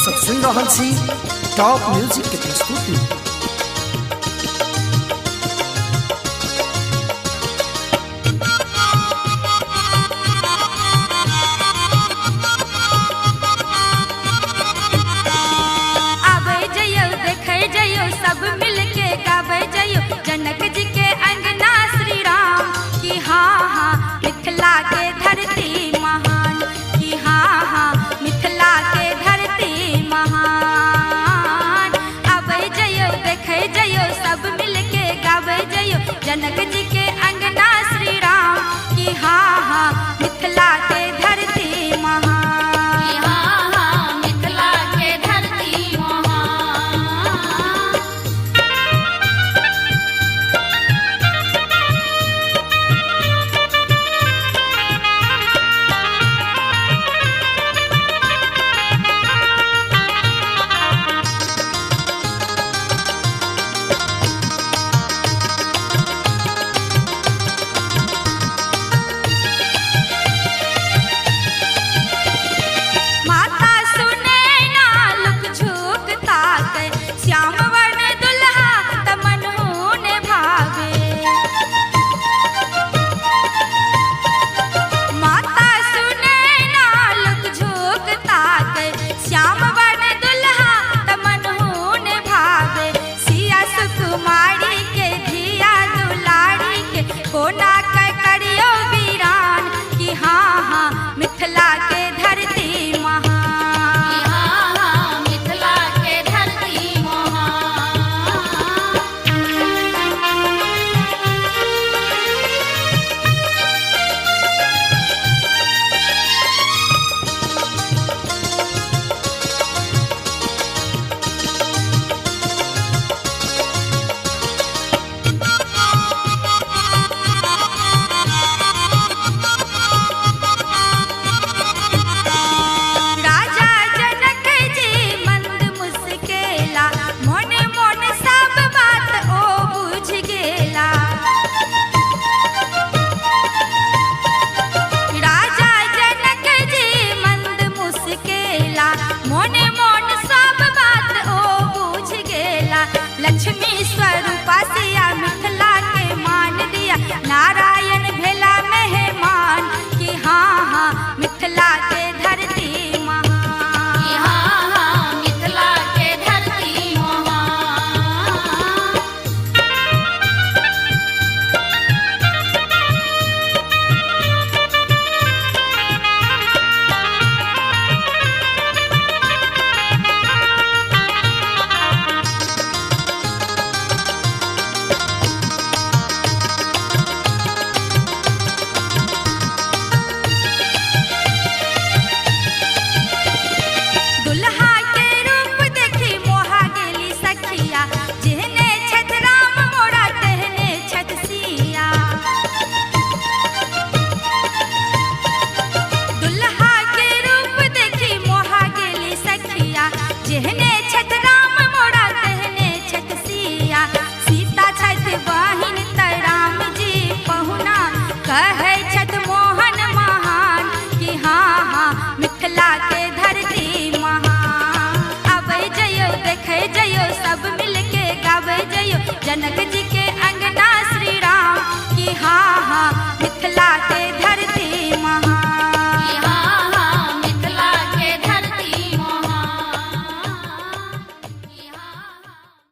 सब सुन रहल छी टॉप म्यूजिक के प्रस्तुति। सब मिलके गावे जइयो जनक जी के अंगना श्री राम की हाँ हाँ मिथिला के धरती महान की हाँ हाँ मिथिला के धरती महान। आवे जइयो देखे जइयो सब मिलके गावे जइयो जनक जी के अंगना श्री राम की हाँ हाँ मिथिला के धरती महान। लक्ष्मी स्वरूपा सिया मिथिला के मान दिया नारायण भेला मेहमान की हाँ हाँ मिथिला के धरती महान। हाँ हाँ मिथिला के धरती महान। सब मिलके गावे जइयो जनक जी